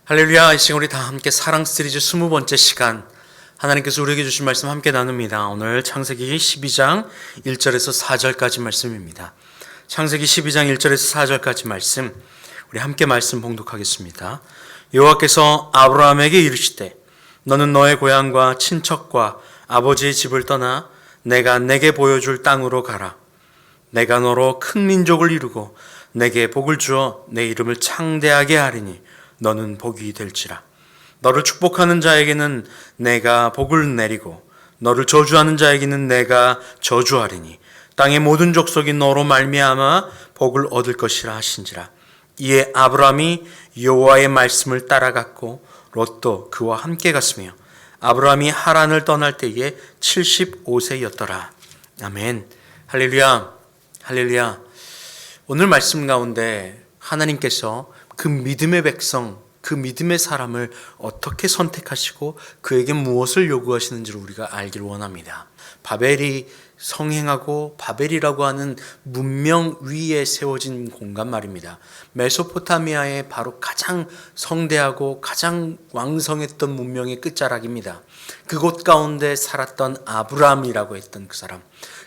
할렐루야. 이 시간 우리 다 함께 사랑 시리즈 20번째 시간, 하나님께서 우리에게 주신 말씀 함께 나눕니다. 오늘 창세기 12장 1절에서 4절까지 말씀입니다. 창세기 12장 1절에서 4절까지 말씀, 우리 함께 말씀 봉독하겠습니다. 여호와께서 아브라함에게 이르시되 너는 너의 고향과 친척과 아버지의 집을 떠나 내가 내게 보여줄 땅으로 가라. 내가 너로 큰 민족을 이루고 내게 복을 주어 내 이름을 창대하게 하리니 너는 복이 될지라. 너를 축복하는 자에게는 내가 복을 내리고 너를 저주하는 자에게는 내가 저주하리니 땅의 모든 족속이 너로 말미암아 복을 얻을 것이라 하신지라. 이에 아브라함이 여호와의 말씀을 따라갔고 롯도 그와 함께 갔으며 아브라함이 하란을 떠날 때에 75세였더라. 아멘. 할렐루야. 할렐루야. 오늘 말씀 가운데 하나님께서 그 믿음의 백성, 그 믿음의 사람을 어떻게 선택하시고 그에게 무엇을 요구하시는지를 우리가 알길 원합니다. 바벨이 성행하고 바벨이라고 하는 문명 위에 세워진 공간 말입니다. 메소포타미아의 바로 가장 성대하고 가장 왕성했던 문명의 끝자락입니다. 그곳 가운데 살았던 아브라함이라고 했던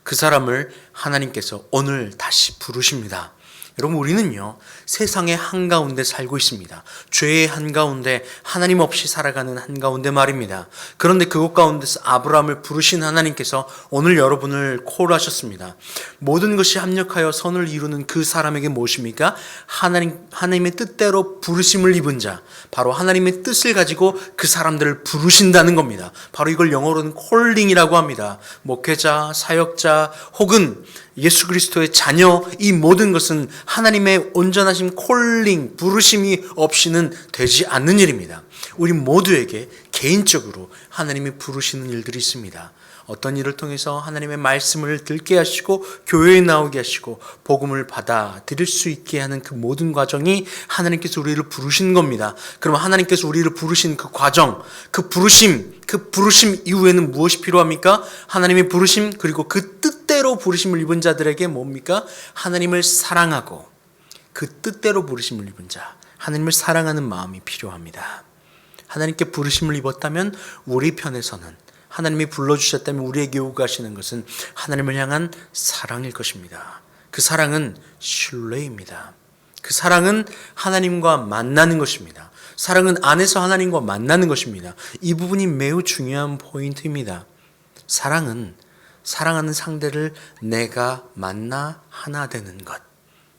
그 사람을 하나님께서 오늘 다시 부르십니다. 여러분, 우리는요 세상의 한가운데 살고 있습니다. 죄의 한가운데, 하나님 없이 살아가는 한가운데 말입니다. 그런데 그곳 가운데서 아브라함을 부르신 하나님께서 오늘 여러분을 콜하셨습니다. 모든 것이 합력하여 선을 이루는 그 사람에게 무엇입니까? 하나님의 뜻대로 부르심을 입은 자, 바로 하나님의 뜻을 가지고 그 사람들을 부르신다는 겁니다. 바로 이걸 영어로는 콜링이라고 합니다. 목회자, 사역자 혹은 예수 그리스도의 자녀, 이 모든 것은 하나님의 온전하신 콜링, 부르심이 없이는 되지 않는 일입니다. 우리 모두에게 개인적으로 하나님이 부르시는 일들이 있습니다. 어떤 일을 통해서 하나님의 말씀을 듣게 하시고 교회에 나오게 하시고 복음을 받아들일 수 있게 하는 그 모든 과정이 하나님께서 우리를 부르신 겁니다. 그러면 하나님께서 우리를 부르신 그 과정, 그 부르심 이후에는 무엇이 필요합니까? 하나님의 부르심, 그리고 그 뜻대로 부르심을 입은 자들에게 뭡니까? 하나님을 사랑하고 그 뜻대로 부르심을 입은 자, 하나님을 사랑하는 마음이 필요합니다. 하나님께 부르심을 입었다면 우리 편에서는, 하나님이 불러주셨다면 우리에게 요구하시는 것은 하나님을 향한 사랑일 것입니다. 그 사랑은 신뢰입니다. 그 사랑은 하나님과 만나는 것입니다. 사랑은 안에서 하나님과 만나는 것입니다. 이 부분이 매우 중요한 포인트입니다. 사랑은 사랑하는 상대를 내가 만나 하나 되는 것,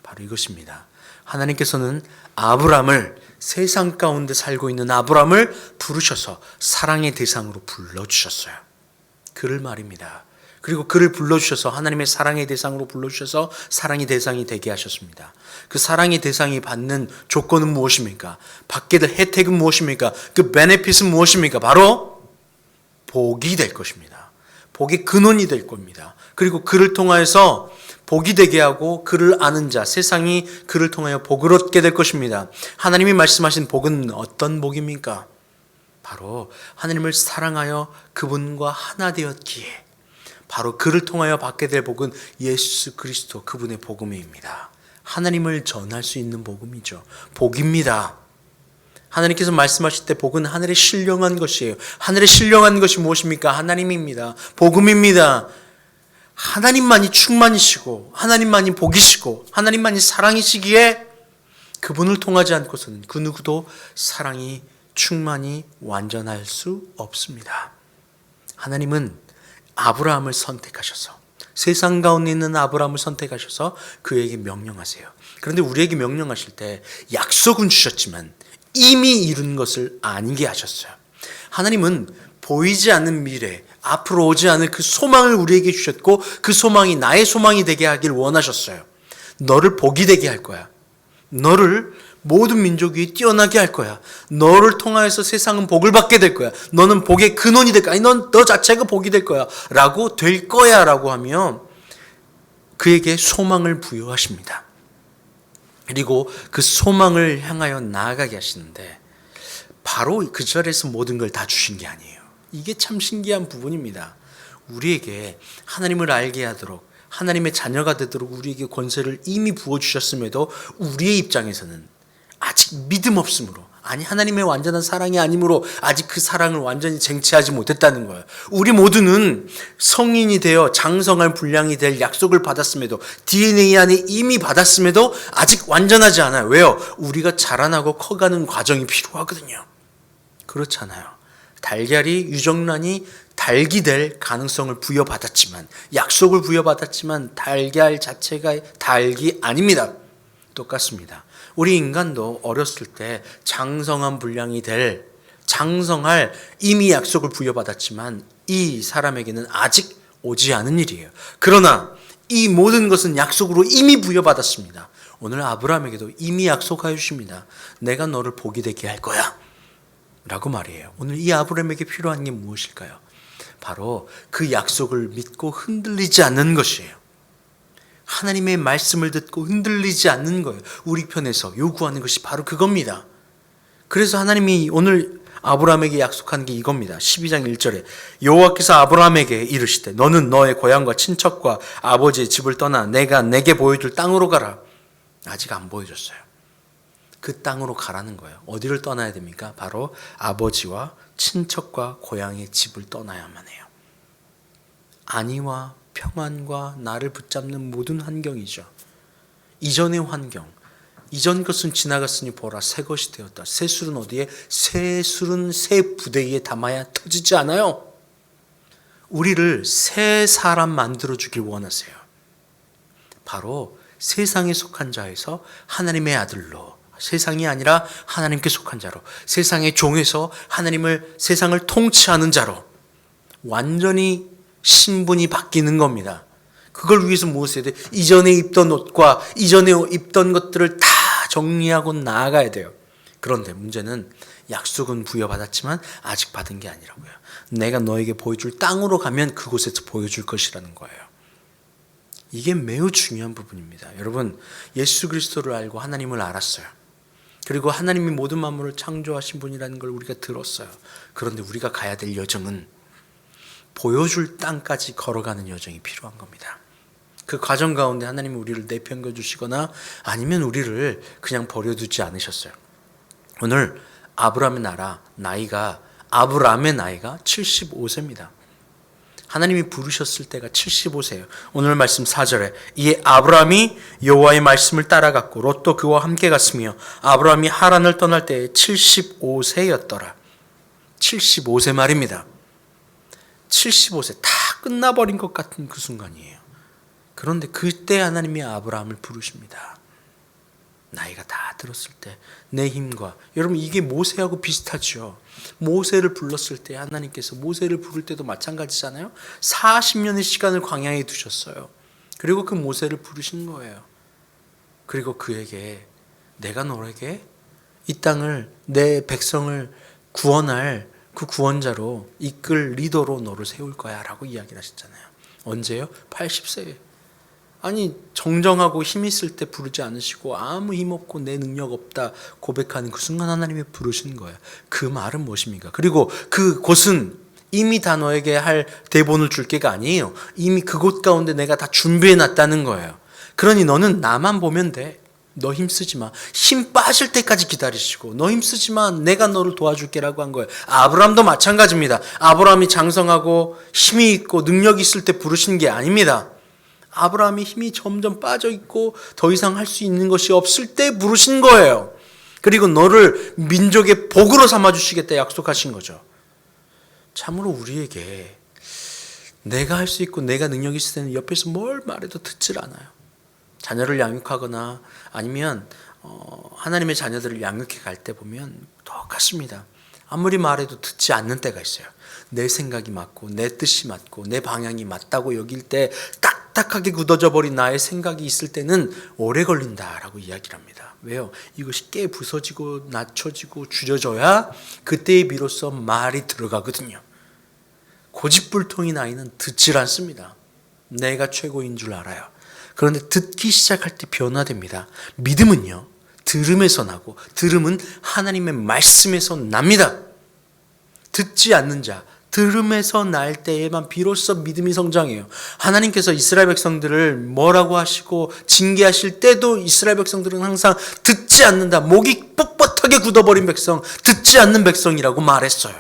바로 이것입니다. 하나님께서는 아브라함을, 세상 가운데 살고 있는 아브라함을 부르셔서 사랑의 대상으로 불러주셨어요. 그를 말입니다. 그리고 그를 불러주셔서 하나님의 사랑의 대상으로 불러주셔서 사랑의 대상이 되게 하셨습니다. 그 사랑의 대상이 받는 조건은 무엇입니까? 받게 될 혜택은 무엇입니까? 그 베네핏은 무엇입니까? 바로 복이 될 것입니다. 복의 근원이 될 겁니다. 그리고 그를 통하여서 복이 되게 하고 그를 아는 자, 세상이 그를 통하여 복을 얻게 될 것입니다. 하나님이 말씀하신 복은 어떤 복입니까? 바로 하나님을 사랑하여 그분과 하나 되었기에 바로 그를 통하여 받게 될 복은 예수 그리스도, 그분의 복음입니다. 하나님을 전할 수 있는 복음이죠. 복입니다. 하나님께서 말씀하실 때 복은 하늘에 신령한 것이에요. 하늘에 신령한 것이 무엇입니까? 하나님입니다. 복음입니다. 하나님만이 충만이시고 하나님만이 복이시고 하나님만이 사랑이시기에 그분을 통하지 않고서는 그 누구도 사랑이 충만히 완전할 수 없습니다. 하나님은 아브라함을 선택하셔서, 세상 가운데 있는 아브라함을 선택하셔서 그에게 명령하세요. 그런데 우리에게 명령하실 때 약속은 주셨지만 이미 이룬 것을 아니게 하셨어요. 하나님은 보이지 않는 미래, 앞으로 오지 않을 그 소망을 우리에게 주셨고 그 소망이 나의 소망이 되게 하길 원하셨어요. 너를 복이 되게 할 거야. 너를 모든 민족 위에 뛰어나게 할 거야. 너를 통하여서 세상은 복을 받게 될 거야. 너는 복의 근원이 될 거야. 아니, 너 자체가 복이 될 거야. 라고 될 거야. 라고 하며 그에게 소망을 부여하십니다. 그리고 그 소망을 향하여 나아가게 하시는데 바로 그 자리에서 모든 걸 다 주신 게 아니에요. 이게 참 신기한 부분입니다. 우리에게 하나님을 알게 하도록, 하나님의 자녀가 되도록 우리에게 권세를 이미 부어주셨음에도 우리의 입장에서는 아직 믿음 없으므로, 아니, 하나님의 완전한 사랑이 아니므로 아직 그 사랑을 완전히 쟁취하지 못했다는 거예요. 우리 모두는 성인이 되어 장성할 분량이 될 약속을 받았음에도, DNA 안에 이미 받았음에도 아직 완전하지 않아요. 왜요? 우리가 자라나고 커가는 과정이 필요하거든요. 그렇잖아요. 달걀이, 유정란이 달기 될 가능성을 부여받았지만, 약속을 부여받았지만 달걀 자체가 달기 아닙니다. 똑같습니다. 우리 인간도 어렸을 때 장성한 분량이 될, 장성할 이미 약속을 부여받았지만 이 사람에게는 아직 오지 않은 일이에요. 그러나 이 모든 것은 약속으로 이미 부여받았습니다. 오늘 아브라함에게도 이미 약속하여 주십니다. 내가 너를 복이 되게 할 거야 라고 말이에요. 오늘 이 아브라함에게 필요한 게 무엇일까요? 바로 그 약속을 믿고 흔들리지 않는 것이에요. 하나님의 말씀을 듣고 흔들리지 않는 거예요. 우리 편에서 요구하는 것이 바로 그겁니다. 그래서 하나님이 오늘 아브라함에게 약속한 게 이겁니다. 12장 1절에 여호와께서 아브라함에게 이르시되 너는 너의 고향과 친척과 아버지의 집을 떠나 내가 내게 보여줄 땅으로 가라. 아직 안 보여줬어요. 그 땅으로 가라는 거예요. 어디를 떠나야 됩니까? 바로 아버지와 친척과 고향의 집을 떠나야만 해요. 안위와 평안과 나를 붙잡는 모든 환경이죠. 이전의 환경, 이전 것은 지나갔으니 보라 새 것이 되었다. 새 술은 어디에? 새 술은 새 부대에 담아야 터지지 않아요. 우리를 새 사람 만들어주길 원하세요. 바로 세상에 속한 자에서 하나님의 아들로, 세상이 아니라 하나님께 속한 자로, 세상의 종에서 세상을 통치하는 자로 완전히 신분이 바뀌는 겁니다. 그걸 위해서 무엇을 해야 돼? 이전에 입던 옷과 이전에 입던 것들을 다 정리하고 나아가야 돼요. 그런데 문제는 약속은 부여받았지만 아직 받은 게 아니라고요. 내가 너에게 보여줄 땅으로 가면 그곳에서 보여줄 것이라는 거예요. 이게 매우 중요한 부분입니다. 여러분, 예수 그리스도를 알고 하나님을 알았어요. 그리고 하나님이 모든 만물을 창조하신 분이라는 걸 우리가 들었어요. 그런데 우리가 가야 될 여정은 보여줄 땅까지 걸어가는 여정이 필요한 겁니다. 그 과정 가운데 하나님이 우리를 내팽겨 주시거나 아니면 우리를 그냥 버려두지 않으셨어요. 오늘 아브라함의 나이가 75세입니다. 하나님이 부르셨을 때가 75세예요. 오늘 말씀 4절에 이에 아브라함이 여호와의 말씀을 따라갔고 롯도 그와 함께 갔으며 아브라함이 하란을 떠날 때에 75세였더라. 75세 말입니다. 75세 다 끝나버린 것 같은 그 순간이에요. 그런데 그때 하나님이 아브라함을 부르십니다. 나이가 다 들었을 때 내 힘과, 여러분 이게 모세하고 비슷하죠. 모세를 불렀을 때 하나님께서 모세를 부를 때도 마찬가지잖아요. 40년의 시간을 광야에 두셨어요. 그리고 그 모세를 부르신 거예요. 그리고 그에게 내가 너에게 이 땅을, 내 백성을 구원할 그 구원자로 이끌 리더로 너를 세울 거야 라고 이야기를 하셨잖아요. 언제요? 80세에. 아니 정정하고 힘 있을 때 부르지 않으시고 아무 힘 없고 내 능력 없다 고백하는 그 순간 하나님이 부르신 거예요. 그 말은 무엇입니까? 그리고 그곳은 이미 다 너에게 할 대본을 줄 게가 아니에요. 이미 그곳 가운데 내가 다 준비해 놨다는 거예요. 그러니 너는 나만 보면 돼. 너 힘쓰지 마. 힘 빠질 때까지 기다리시고 너 힘쓰지 마. 내가 너를 도와줄게라고 한 거예요. 아브라함도 마찬가지입니다. 아브라함이 장성하고 힘이 있고 능력이 있을 때 부르신 게 아닙니다. 아브라함이 힘이 점점 빠져 있고 더 이상 할 수 있는 것이 없을 때 부르신 거예요. 그리고 너를 민족의 복으로 삼아주시겠다 약속하신 거죠. 참으로 우리에게 내가 할 수 있고 내가 능력이 있을 때는 옆에서 뭘 말해도 듣질 않아요. 자녀를 양육하거나 아니면 하나님의 자녀들을 양육해 갈 때 보면 똑같습니다. 아무리 말해도 듣지 않는 때가 있어요. 내 생각이 맞고 내 뜻이 맞고 내 방향이 맞다고 여길 때 딱딱하게 굳어져 버린 나의 생각이 있을 때는 오래 걸린다라고 이야기를 합니다. 왜요? 이것이 깨 부서지고 낮춰지고 줄여져야 그때에 비로소 말이 들어가거든요. 고집불통인 아이는 듣질 않습니다. 내가 최고인 줄 알아요. 그런데 듣기 시작할 때 변화됩니다. 믿음은요, 들음에서 나고 들음은 하나님의 말씀에서 납니다. 듣지 않는 자, 들음에서 날 때에만 비로소 믿음이 성장해요. 하나님께서 이스라엘 백성들을 뭐라고 하시고 징계하실 때도 이스라엘 백성들은 항상 듣지 않는다. 목이 뻣뻣하게 굳어버린 백성, 듣지 않는 백성이라고 말했어요.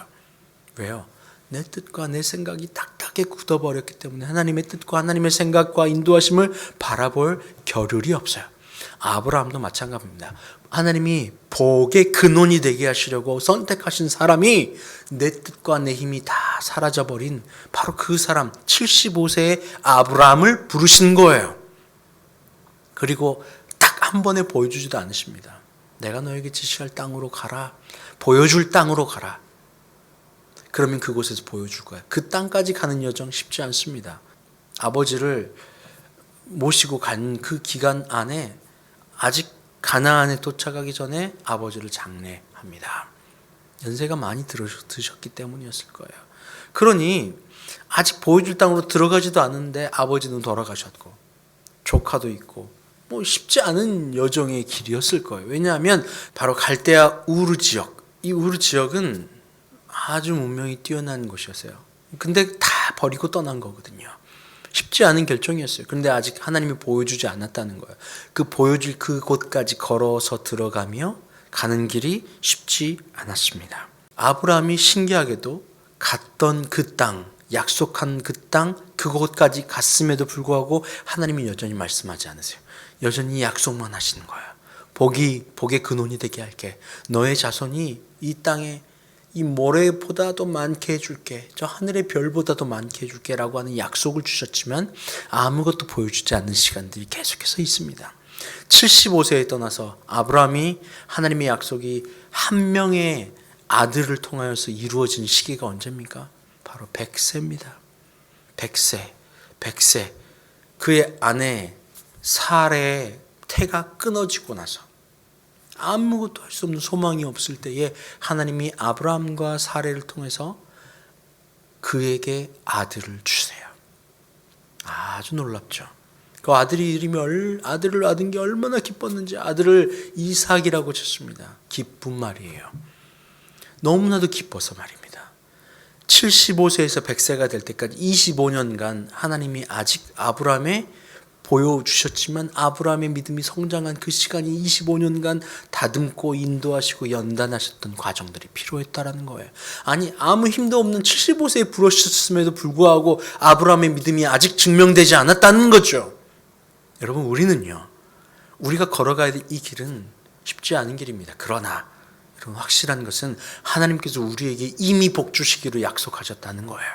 왜요? 내 뜻과 내 생각이 딱딱하게 굳어버렸기 때문에 하나님의 뜻과 하나님의 생각과 인도하심을 바라볼 겨를이 없어요. 아브라함도 마찬가지입니다. 하나님이 복의 근원이 되게 하시려고 선택하신 사람이 내 뜻과 내 힘이 다 사라져버린 바로 그 사람 75세의 아브라함을 부르신 거예요. 그리고 딱 한 번에 보여주지도 않으십니다. 내가 너에게 지시할 땅으로 가라. 보여줄 땅으로 가라. 그러면 그곳에서 보여줄 거야. 그 땅까지 가는 여정 쉽지 않습니다. 아버지를 모시고 간 그 기간 안에 아직 가나안에 도착하기 전에 아버지를 장례합니다. 연세가 많이 드셨기 때문이었을 거예요. 그러니 아직 보여줄 땅으로 들어가지도 않은데 아버지는 돌아가셨고 조카도 있고 뭐 쉽지 않은 여정의 길이었을 거예요. 왜냐하면 바로 갈대아 우르 지역, 이 우르 지역은 아주 문명이 뛰어난 곳이었어요. 근데 다 버리고 떠난 거거든요. 쉽지 않은 결정이었어요. 그런데 아직 하나님이 보여주지 않았다는 거예요. 그 보여줄 그곳까지 걸어서 들어가며 가는 길이 쉽지 않았습니다. 아브라함이 신기하게도 갔던 그 땅, 약속한 그 땅, 그곳까지 갔음에도 불구하고 하나님이 여전히 말씀하지 않으세요. 여전히 약속만 하시는 거예요. 복의 근원이 되게 할게. 너의 자손이 이 땅에 이 모래보다도 많게 해줄게. 저 하늘의 별보다도 많게 해줄게 라고 하는 약속을 주셨지만 아무것도 보여주지 않는 시간들이 계속해서 있습니다. 75세에 떠나서 아브라함이 하나님의 약속이 한 명의 아들을 통하여서 이루어진 시기가 언제입니까? 바로 100세입니다. 100세. 그의 아내 사레의 태가 끊어지고 나서 아무것도 할 수 없는 소망이 없을 때에 하나님이 아브라함과 사레를 통해서 그에게 아들을 주세요. 아주 놀랍죠. 그 아들이 아들을 얻은 게 얼마나 기뻤는지 아들을 이삭이라고 쳤습니다. 기쁜 말이에요. 너무나도 기뻐서 말입니다. 75세에서 100세가 될 때까지 25년간 하나님이 아직 아브라함의 보여주셨지만 아브라함의 믿음이 성장한 그 시간이 25년간 다듬고 인도하시고 연단하셨던 과정들이 필요했다라는 거예요. 아니 아무 힘도 없는 75세에 부르셨음에도 불구하고 아브라함의 믿음이 아직 증명되지 않았다는 거죠. 여러분 우리는요. 우리가 걸어가야 될 이 길은 쉽지 않은 길입니다. 그러나 여러분 확실한 것은 하나님께서 우리에게 이미 복 주시기로 약속하셨다는 거예요.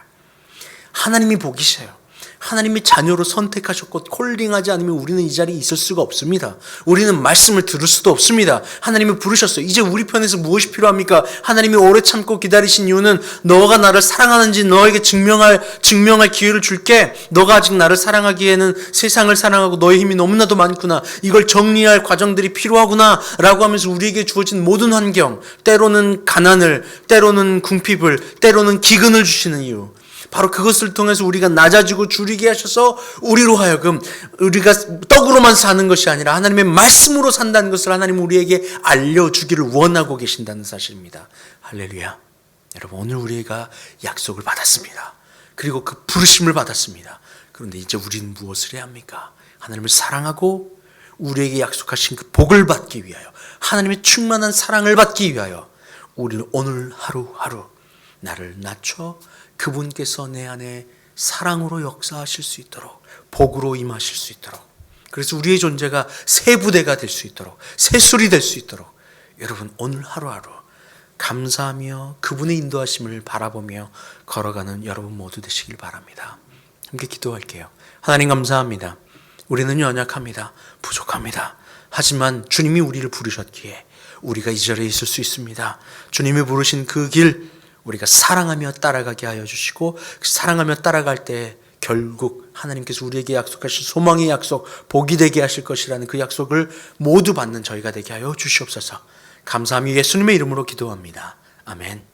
하나님이 복이세요. 하나님이 자녀로 선택하셨고 콜링하지 않으면 우리는 이 자리에 있을 수가 없습니다. 우리는 말씀을 들을 수도 없습니다. 하나님이 부르셨어요. 이제 우리 편에서 무엇이 필요합니까? 하나님이 오래 참고 기다리신 이유는 너가 나를 사랑하는지 너에게 증명할 기회를 줄게. 너가 아직 나를 사랑하기에는 세상을 사랑하고 너의 힘이 너무나도 많구나. 이걸 정리할 과정들이 필요하구나 라고 하면서 우리에게 주어진 모든 환경, 때로는 가난을, 때로는 궁핍을, 때로는 기근을 주시는 이유, 바로 그것을 통해서 우리가 낮아지고 줄이게 하셔서 우리로 하여금 우리가 떡으로만 사는 것이 아니라 하나님의 말씀으로 산다는 것을 하나님 우리에게 알려주기를 원하고 계신다는 사실입니다. 할렐루야. 여러분 오늘 우리가 약속을 받았습니다. 그리고 그 부르심을 받았습니다. 그런데 이제 우리는 무엇을 해야 합니까? 하나님을 사랑하고 우리에게 약속하신 그 복을 받기 위하여, 하나님의 충만한 사랑을 받기 위하여 우리는 오늘 하루하루 나를 낮춰 그분께서 내 안에 사랑으로 역사하실 수 있도록, 복으로 임하실 수 있도록, 그래서 우리의 존재가 새 부대가 될 수 있도록, 새 술이 될 수 있도록 여러분 오늘 하루하루 감사하며 그분의 인도하심을 바라보며 걸어가는 여러분 모두 되시길 바랍니다. 함께 기도할게요. 하나님 감사합니다. 우리는 연약합니다. 부족합니다. 하지만 주님이 우리를 부르셨기에 우리가 이 자리에 있을 수 있습니다. 주님이 부르신 그 길 우리가 사랑하며 따라가게 하여 주시고, 사랑하며 따라갈 때 결국 하나님께서 우리에게 약속하신 소망의 약속, 복이 되게 하실 것이라는 그 약속을 모두 받는 저희가 되게 하여 주시옵소서. 감사하며 예수님의 이름으로 기도합니다. 아멘.